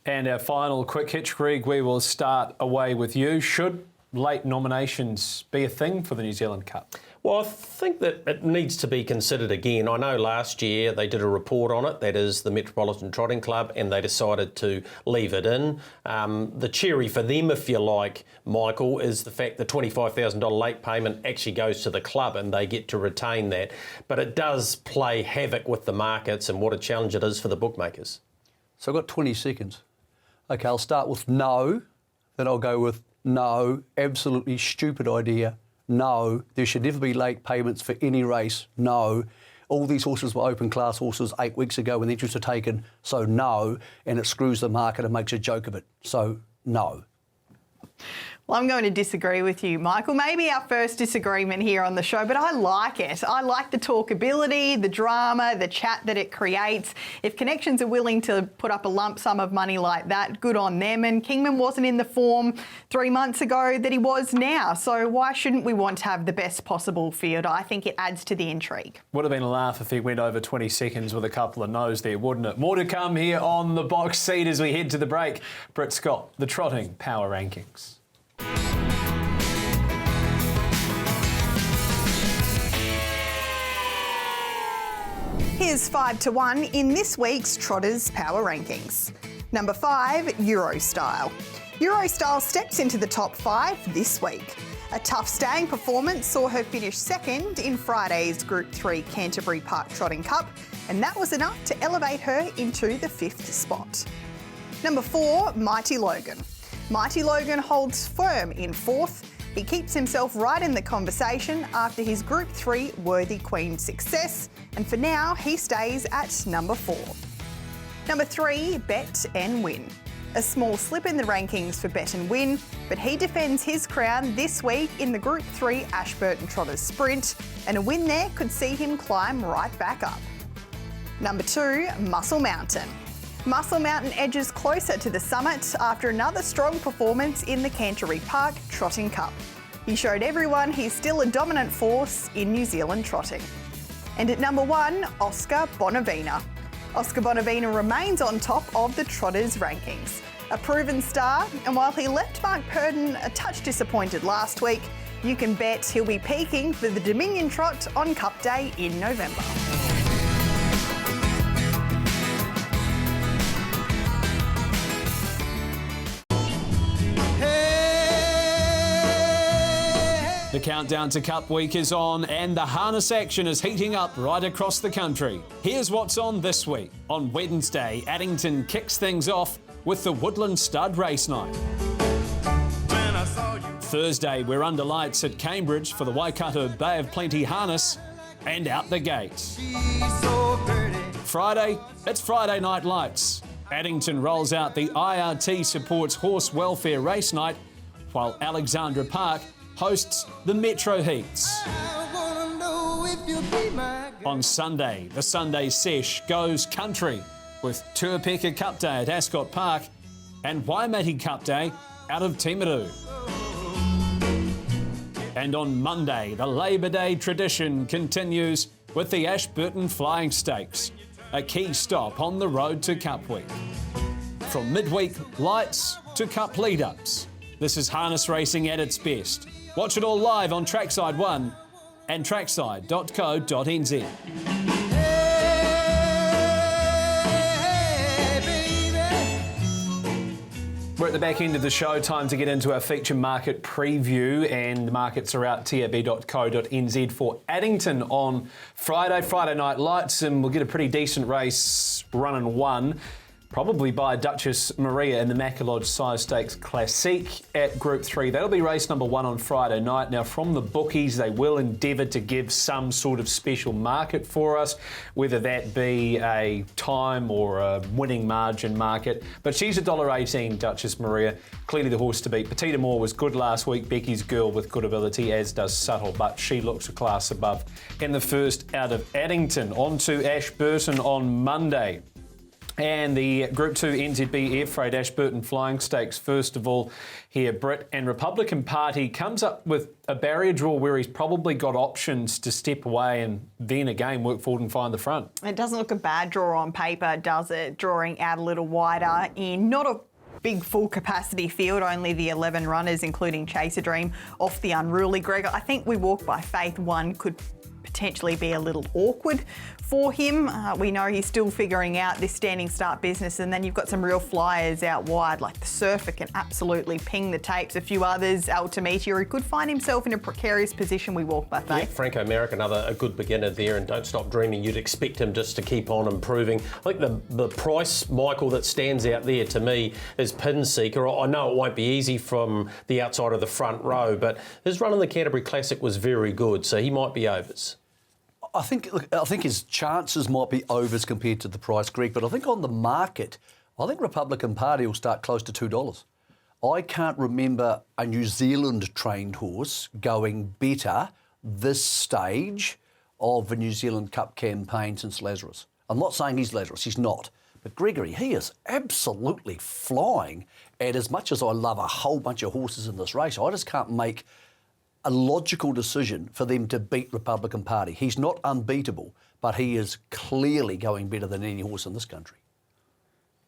And our final quick hitch, Greg, we will start away with you. Should late nominations be a thing for the New Zealand Cup? Well, I think that it needs to be considered again. I know last year they did a report on it, that is the Metropolitan Trotting Club, and they decided to leave it in. The cherry for them, if you like, Michael, is the fact that $25,000 late payment actually goes to the club and they get to retain that. But it does play havoc with the markets and what a challenge it is for the bookmakers. So I've got 20 seconds. OK, I'll start with no, then I'll go with no, absolutely stupid idea, no, there should never be late payments for any race, no. All these horses were open class horses 8 weeks ago when the entries were taken, so no, and it screws the market and makes a joke of it, so no. Well, I'm going to disagree with you, Michael. Maybe our first disagreement here on the show, but I like it. I like the talkability, the drama, the chat that it creates. If connections are willing to put up a lump sum of money like that, good on them. And Kingman wasn't in the form 3 months ago that he was now. So why shouldn't we want to have the best possible field? I think it adds to the intrigue. Would have been a laugh if he went over 20 seconds with a couple of no's there, wouldn't it? More to come here on the box seat as we head to the break. Britt Scott, the Trotting Power Rankings. Here's 5 to 1 in this week's Trotters Power Rankings. Number 5, Eurostyle. Eurostyle steps into the top 5 this week. A tough staying performance saw her finish second in Friday's Group 3 Canterbury Park Trotting Cup, and that was enough to elevate her into the 5th spot. Number 4, Mighty Logan. Mighty Logan holds firm in 4th. He keeps himself right in the conversation after his Group 3 Worthy Queen success, and for now he stays at number 4. Number 3, Bet and Win. A small slip in the rankings for Bet and Win, but he defends his crown this week in the Group 3 Ashburton Trotters Sprint, and a win there could see him climb right back up. Number 2, Muscle Mountain. Muscle Mountain edges closer to the summit after another strong performance in the Canterbury Park Trotting Cup. He showed everyone he's still a dominant force in New Zealand trotting. And at number 1, Oscar Bonavina. Oscar Bonavina remains on top of the Trotters rankings. A proven star, and while he left Mark Purdon a touch disappointed last week, you can bet he'll be peaking for the Dominion Trot on Cup Day in November. The countdown to Cup Week is on and the harness action is heating up right across the country. Here's what's on this week. On Wednesday, Addington kicks things off with the Woodland Stud Race Night. Thursday, we're under lights at Cambridge for the Waikato Bay of Plenty harness and out the gates. Friday, it's Friday Night Lights. Addington rolls out the IRT Supports Horse Welfare Race Night, while Alexandra Park hosts the Metro Heats. On Sunday, the Sunday Sesh goes country with Tuapeka Cup Day at Ascot Park and Waimate Cup Day out of Timaru. And on Monday, the Labor Day tradition continues with the Ashburton Flying Stakes, a key stop on the road to Cup Week. From midweek lights to Cup lead-ups, this is harness racing at its best. Watch it all live on Trackside 1 and trackside.co.nz. We're at the back end of the show, time to get into our feature market preview, and markets are out tab.co.nz for Addington on Friday night lights, and we'll get a pretty decent race run and won, probably by Duchess Maria in the Macalodge Size Stakes Clssic at Group 3. That'll be race number 1 on Friday night. Now, from the bookies, they will endeavour to give some sort of special market for us, whether that be a time or a winning margin market. But she's $1.18, Duchess Maria. Clearly the horse to beat. Petita Moore was good last week. Becky's Girl with good ability, as does Subtle, but she looks a class above. In the first out of Addington, on to Ashburton on Monday. And the Group 2 NZB Air Freight Ashburton Flying Stakes. First of all, here, Brit and Republican Party comes up with a barrier draw where he's probably got options to step away and then again work forward and find the front. It doesn't look a bad draw on paper, does it? Drawing out a little wider in not a big full capacity field, only the 11 runners, including Chaser Dream, off the unruly Greg. I think We Walk by Faith 1 could potentially be a little awkward for him. We know he's still figuring out this standing start business, and then you've got some real flyers out wide, like the Surfer can absolutely ping the tapes. A few others, Altimeter, he could find himself in a precarious position. We Walk by Faith. Yeah, Franco Merrick, a good beginner there, and Don't Stop Dreaming. You'd expect him just to keep on improving. I think the price, Michael, that stands out there to me is Pin Seeker. I know it won't be easy from the outside of the front row, but his run in the Canterbury Clssic was very good, so he might be overs. I think his chances might be overs compared to the price, Greg, but I think on the market, I think Republican Party will start close to $2. I can't remember a New Zealand trained horse going better this stage of the New Zealand Cup campaign since Lazarus. I'm not saying he's Lazarus, he's not. But Gregory, he is absolutely flying. And as much as I love a whole bunch of horses in this race, I just can't make a logical decision for them to beat Republican Party. He's not unbeatable, but he is clearly going better than any horse in this country.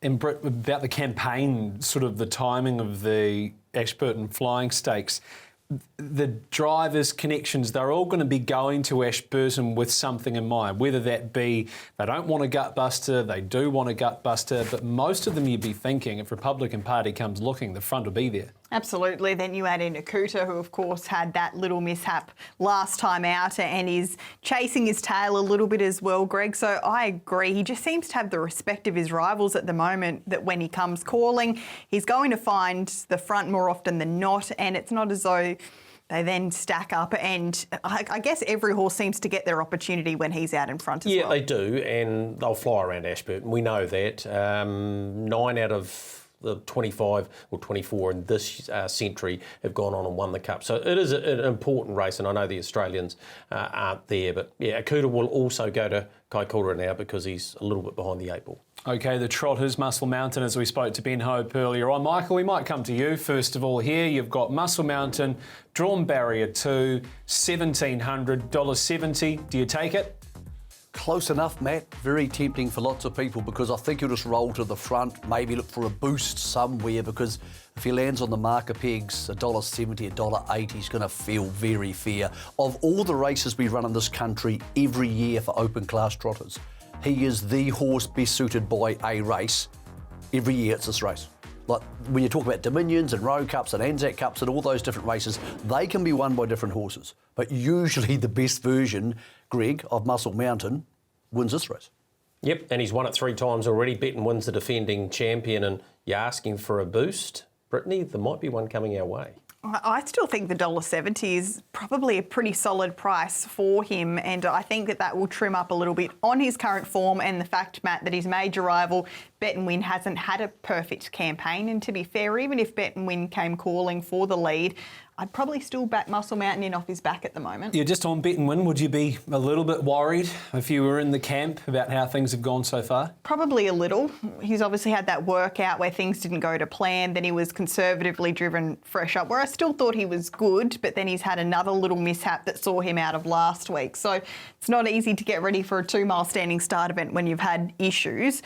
And Britt, about the campaign, sort of the timing of the Ashburton Flying Stakes, the drivers' connections, they're all going to be going to Ashburton with something in mind, whether that be they don't want a gutbuster, they do want a gutbuster, but most of them you'd be thinking if Republican Party comes looking, the front will be there. Absolutely. Then you add in Akuta, who of course had that little mishap last time out and is chasing his tail a little bit as well, Greg. So I agree. He just seems to have the respect of his rivals at the moment, that when he comes calling, he's going to find the front more often than not. And it's not as though they then stack up, and I guess every horse seems to get their opportunity when he's out in front as well. Yeah, they do, and they'll fly around Ashburton. We know that. 9 out of the 25 or 24 in this century have gone on and won the Cup. So it is an important race, and I know the Australians aren't there. But yeah, Akuta will also go to Kaikoura now because he's a little bit behind the 8 ball. OK, the Trotters, Muscle Mountain, as we spoke to Ben Hope earlier on. Michael, we might come to you first of all here. You've got Muscle Mountain, drawn barrier 2, $1,700, $1.70. Do you take it? Close enough, Matt. Very tempting for lots of people because I think he'll just roll to the front, maybe look for a boost somewhere, because if he lands on the marker pegs, $1.70, $1.80, he's going to feel very fair. Of all the races we run in this country every year for open class trotters, he is the horse best suited by a race. Every year it's this race. Like when you talk about Dominions and Rowe Cups and Anzac Cups and all those different races, they can be won by different horses. But usually the best version, Greg, of Muscle Mountain wins this race. Yep, and he's won it 3 times already. Betton wins the defending champion, and you're asking for a boost. Brittany, there might be one coming our way. I still think the $1.70 is probably a pretty solid price for him, and I think that will trim up a little bit on his current form and the fact, Matt, that his major rival Bet and Win hasn't had a perfect campaign, and to be fair, even if Bet and Win came calling for the lead, I'd probably still back Muscle Mountain in off his back at the moment. Yeah, just on Bet and Win, would you be a little bit worried if you were in the camp about how things have gone so far? Probably a little. He's obviously had that workout where things didn't go to plan, then he was conservatively driven fresh up, where I still thought he was good, but then he's had another little mishap that saw him out of last week. So it's not easy to get ready for a 2-mile standing start event when you've had issues.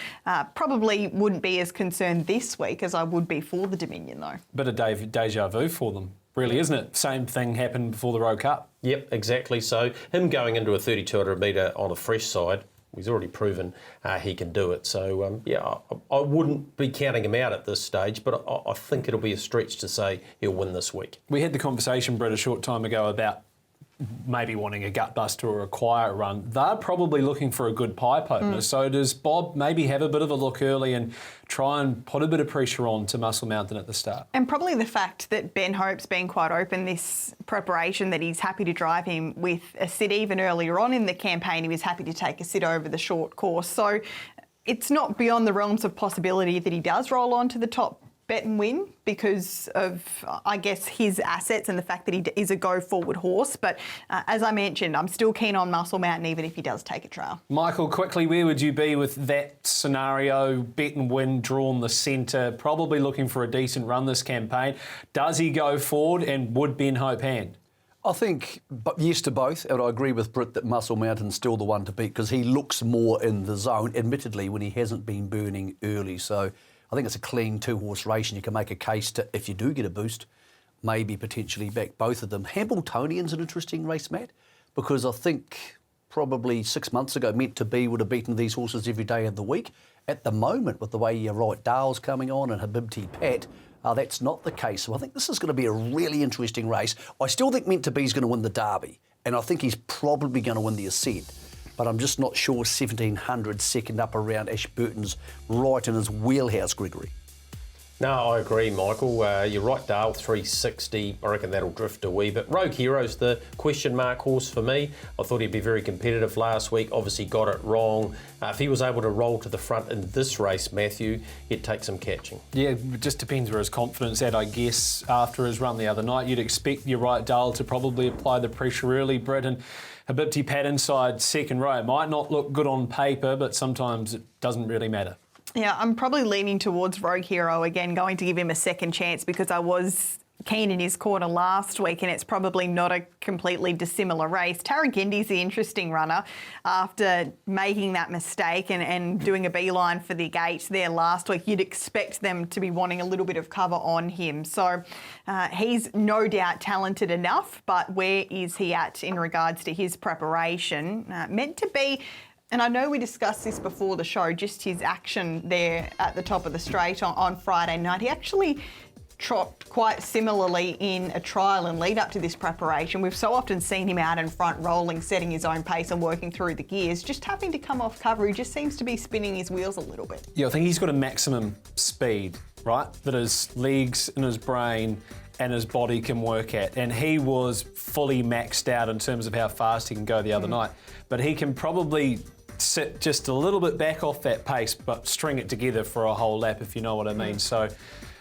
Probably wouldn't be as concerned this week as I would be for the Dominion, though. Bit of deja vu for them, really, isn't it? Same thing happened before the Rowe Cup. Yep, exactly. So him going into a 3,200 metre on a fresh side, he's already proven he can do it. So, I wouldn't be counting him out at this stage, but I think it'll be a stretch to say he'll win this week. We had the conversation, Brett, a short time ago about maybe wanting a gut buster or a quiet run. They're probably looking for a good pipe opener. So does Bob maybe have a bit of a look early and try and put a bit of pressure on to Muscle Mountain at the start? And probably the fact that Ben Hope's been quite open this preparation, that he's happy to drive him with a sit. Even earlier on in the campaign, he was happy to take a sit over the short course. So it's not beyond the realms of possibility that he does roll on to the top Bet and Win because of, I guess, his assets and the fact that he is a go-forward horse. But as I mentioned, I'm still keen on Muscle Mountain even if he does take a trail. Michael, quickly, where would you be with that scenario? Bet and Win drawn the centre, probably looking for a decent run this campaign. Does he go forward, and would Ben Hope hand? I think yes to both, and I agree with Britt that Muscle Mountain's still the one to beat because he looks more in the zone, admittedly, when he hasn't been burning early. So I think it's a clean 2-horse race, and you can make a case to, if you do get a boost, maybe potentially back both of them. Hambletonian's an interesting race, Matt, because I think probably 6 months ago Meant to Be would have beaten these horses every day of the week. At the moment, with the way your right Dale's coming on and Habibti Pat, that's not the case. So I think this is going to be a really interesting race. I still think Meant to Be is going to win the Derby, and I think he's probably going to win the Ascent. But I'm just not sure 1,700 second up around Ashburton's right in his wheelhouse, Gregory. No, I agree, Michael. You're right, Dale, 360. I reckon that'll drift a wee bit. Rogue Hero's the question mark horse for me. I thought he'd be very competitive last week. Obviously got it wrong. If he was able to roll to the front in this race, Matthew, he'd take some catching. Yeah, it just depends where his confidence at, I guess, after his run the other night. You'd expect your right Dale to probably apply the pressure early, Brett, and Habibti Pat inside second row. It might not look good on paper, but sometimes it doesn't really matter. Yeah, I'm probably leaning towards Rogue Hero again, going to give him a second chance because I was keen in his corner last week, and it's probably not a completely dissimilar race. Tarragindi's the interesting runner after making that mistake and doing a beeline for the gate there last week. You'd expect them to be wanting a little bit of cover on him. So he's no doubt talented enough, but where is he at in regards to his preparation? Meant to Be. And I know we discussed this before the show, just his action there at the top of the straight on Friday night. He actually trot quite similarly in a trial and lead up to this preparation. We've so often seen him out in front rolling, setting his own pace and working through the gears. Just having to come off cover, he just seems to be spinning his wheels a little bit. Yeah, I think he's got a maximum speed, right, that his legs and his brain and his body can work at. And he was fully maxed out in terms of how fast he can go the other night. But he can probably sit just a little bit back off that pace, but string it together for a whole lap, if you know what I mean. So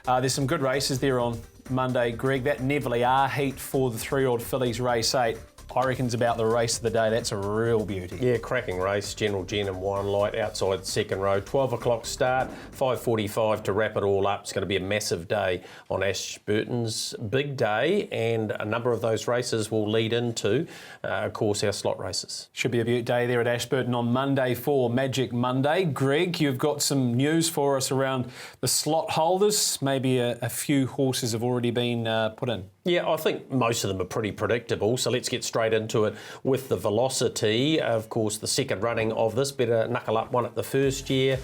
there's some good races there on Monday, Greg. That Neville R heat for the 3-year-old fillies race 8, I reckon's about the race of the day. That's a real beauty. Yeah, cracking race. General Gen and Wine Light outside second row. 12 o'clock start, 5:45 to wrap it all up. It's going to be a massive day on Ashburton's big day, and a number of those races will lead into, of course, our slot races. Should be a beaut day there at Ashburton on Monday for Magic Monday. Greg, you've got some news for us around the slot holders. Maybe a few horses have already been put in. Yeah, I think most of them are pretty predictable, so let's get straight into it with the Velocity. Of course, the second running of this, better knuckle up one at the first year.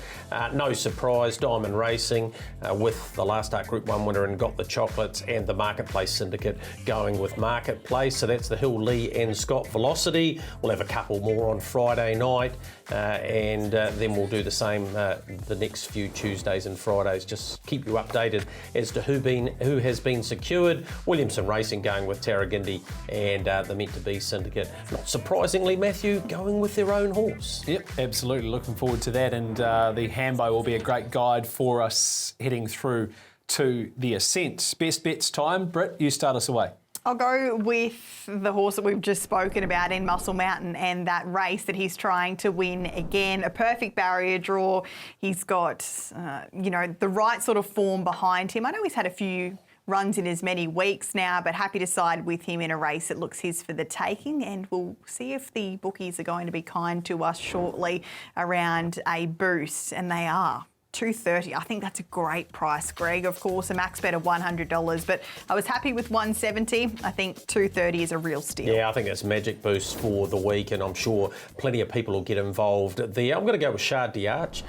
No surprise, Diamond Racing with the last start Group 1 winner and Got the Chocolates, and the Marketplace Syndicate going with Marketplace. So that's the Hill, Lee and Scott Velocity. We'll have a couple more on Friday night, and then we'll do the same the next few Tuesdays and Fridays. Just keep you updated as to who has been secured. William Simpson Racing going with Tarragindi and the Meant to Be Syndicate. Not surprisingly, Matthew, going with their own horse. Yep, absolutely. Looking forward to that. And the Hambo will be a great guide for us heading through to the Ascent. Best bets time. Britt, you start us away. I'll go with the horse that we've just spoken about in Muscle Mountain and that race that he's trying to win again. A perfect barrier draw. He's got, the right sort of form behind him. I know he's had a few runs in as many weeks now, but happy to side with him in a race that looks his for the taking, and we'll see if the bookies are going to be kind to us shortly around a boost, and they are. $2.30. I think that's a great price, Greg. Of course, a max bet of $100, but I was happy with $170. I think $2.30 is a real steal. Yeah, I think that's magic boost for the week, and I'm sure plenty of people will get involved there. I'm going to go with Shard d'Arch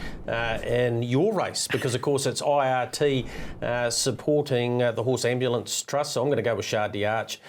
in your race because, of course, it's IRT supporting the Horse Ambulance Trust, so I'm going to go with Shard d'Arch.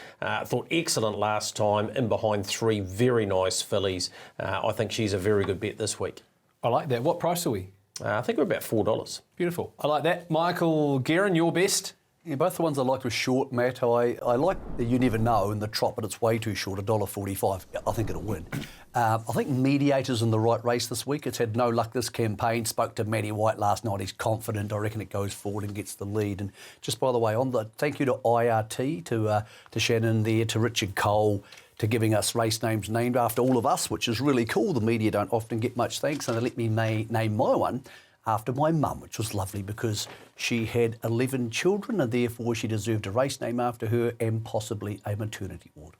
Thought excellent last time in behind 3 very nice fillies. I think she's a very good bet this week. I like that. What price are we? I think we're about $4. Beautiful. I like that. Michael Guerin, your best? Yeah, both the ones I liked were short, Matt. I like the You Never Know in the trot, but it's way too short, $1.45. I think it'll win. I think Mediator's in the right race this week. It's had no luck this campaign. Spoke to Matty White last night. He's confident. I reckon it goes forward and gets the lead. And just by the way, thank you to IRT, to Shannon there, to Richard Cole, to giving us race names named after all of us, which is really cool. The media don't often get much thanks, and they let me name my one after my mum, which was lovely because she had 11 children and therefore she deserved a race name after her and possibly a maternity ward.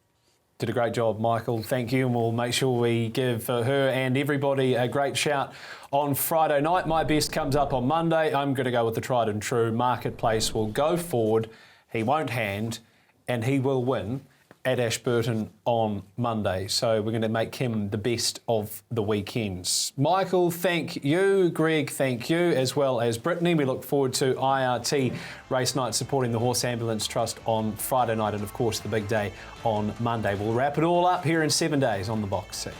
Did a great job, Michael. Thank you, and we'll make sure we give her and everybody a great shout on Friday night. My best comes up on Monday. I'm going to go with the tried and true. Marketplace will go forward. He won't hand, and he will win at Ashburton on Monday. So we're going to make him the best of the weekends. Michael, thank you. Greg, thank you, as well as Brittany. We look forward to IRT race night supporting the Horse Ambulance Trust on Friday night and, of course, the big day on Monday. We'll wrap it all up here in 7 days on the Box Seat.